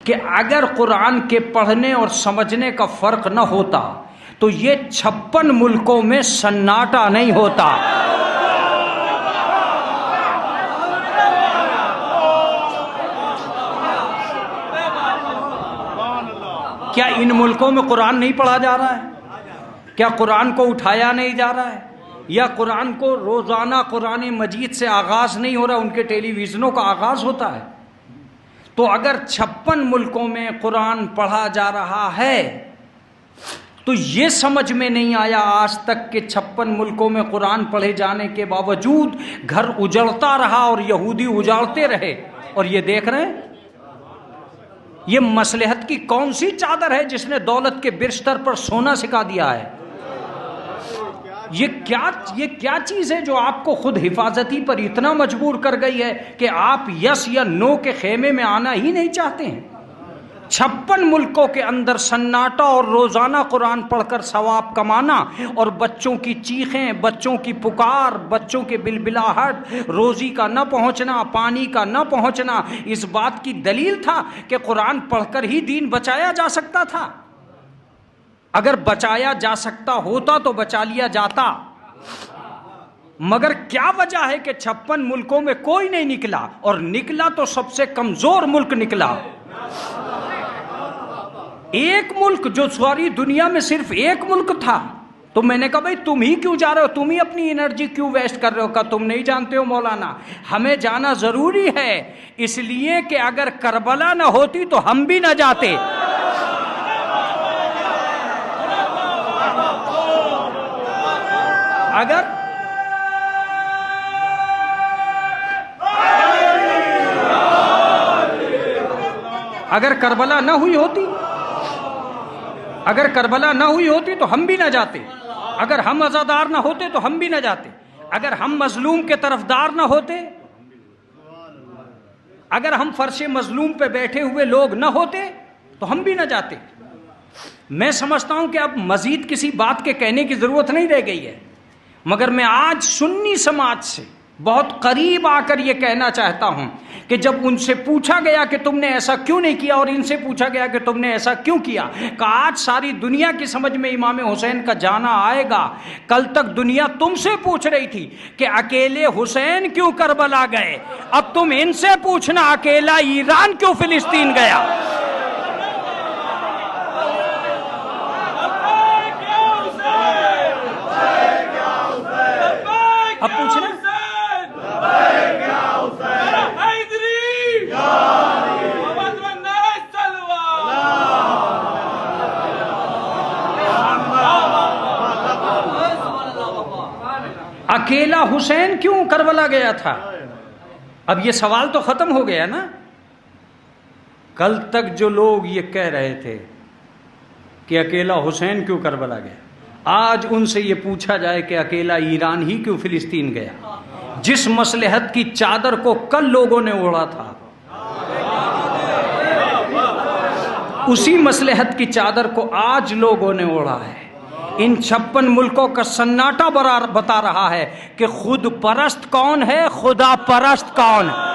کہ اگر قرآن کے پڑھنے اور سمجھنے کا فرق نہ ہوتا تو یہ 56 ملکوں میں سناٹا نہیں ہوتا. کیا ان ملکوں میں قرآن نہیں پڑھا جا رہا ہے؟ کیا قرآن کو اٹھایا نہیں جا رہا ہے؟ یا قرآن کو روزانہ قرآن مجید سے آغاز نہیں ہو رہا، ان کے ٹیلی ویژنوں کا آغاز ہوتا ہے؟ تو اگر 56 ملکوں میں قرآن پڑھا جا رہا ہے تو یہ سمجھ میں نہیں آیا آج تک کہ 56 ملکوں میں قرآن پڑھے جانے کے باوجود گھر اجڑتا رہا اور یہودی اجاڑتے رہے. اور یہ دیکھ رہے ہیں یہ مصلحت کی کون سی چادر ہے جس نے دولت کے برستر پر سونا سکھا دیا ہے؟ یہ کیا چیز ہے جو آپ کو خود حفاظتی پر اتنا مجبور کر گئی ہے کہ آپ یس یا نو کے خیمے میں آنا ہی نہیں چاہتے ہیں؟ 56 ملکوں کے اندر سناٹا اور روزانہ قرآن پڑھ کر ثواب کمانا اور بچوں کی چیخیں، بچوں کی پکار، بچوں کے بلبلاہٹ، روزی کا نہ پہنچنا، پانی کا نہ پہنچنا اس بات کی دلیل تھا کہ قرآن پڑھ کر ہی دین بچایا جا سکتا تھا. اگر بچایا جا سکتا ہوتا تو بچا لیا جاتا. مگر کیا وجہ ہے کہ 56 ملکوں میں کوئی نہیں نکلا، اور نکلا تو سب سے کمزور ملک نکلا. ایک ملک جو ساری دنیا میں صرف ایک ملک تھا. تو میں نے کہا بھائی تم ہی کیوں جا رہے ہو، تم ہی اپنی انرجی کیوں ویسٹ کر رہے ہو؟ کہا تم نہیں جانتے ہو مولانا، ہمیں جانا ضروری ہے اس لیے کہ اگر کربلا نہ ہوتی تو ہم بھی نہ جاتے. اگر کربلا نہ ہوئی ہوتی تو ہم بھی نہ جاتے. اگر ہم عزادار نہ ہوتے تو ہم بھی نہ جاتے. اگر ہم مظلوم کے طرفدار نہ ہوتے، اگر ہم فرش مظلوم پہ بیٹھے ہوئے لوگ نہ ہوتے تو ہم بھی نہ جاتے. میں سمجھتا ہوں کہ اب مزید کسی بات کے کہنے کی ضرورت نہیں رہ گئی ہے، مگر میں آج سنی سماج سے بہت قریب آ کر یہ کہنا چاہتا ہوں کہ جب ان سے پوچھا گیا کہ تم نے ایسا کیوں نہیں کیا اور ان سے پوچھا گیا کہ تم نے ایسا کیوں کیا، کہ آج ساری دنیا کی سمجھ میں امام حسین کا جانا آئے گا. کل تک دنیا تم سے پوچھ رہی تھی کہ اکیلے حسین کیوں کربلا گئے، اب تم ان سے پوچھنا اکیلا ایران کیوں فلسطین گیا. اب پوچھنا اکیلا حسین کیوں کربلا گیا تھا. اب یہ سوال تو ختم ہو گیا نا. کل تک جو لوگ یہ کہہ رہے تھے کہ اکیلا حسین کیوں کربلا گیا، آج ان سے یہ پوچھا جائے کہ اکیلا ایران ہی کیوں فلسطین گیا. جس مصلحت کی چادر کو کل لوگوں نے اوڑھا تھا، اسی مصلحت کی چادر کو آج لوگوں نے اوڑھا ہے. ان 56 ملکوں کا سناٹا بتا رہا ہے کہ خود پرست کون ہے، خدا پرست کون ہے.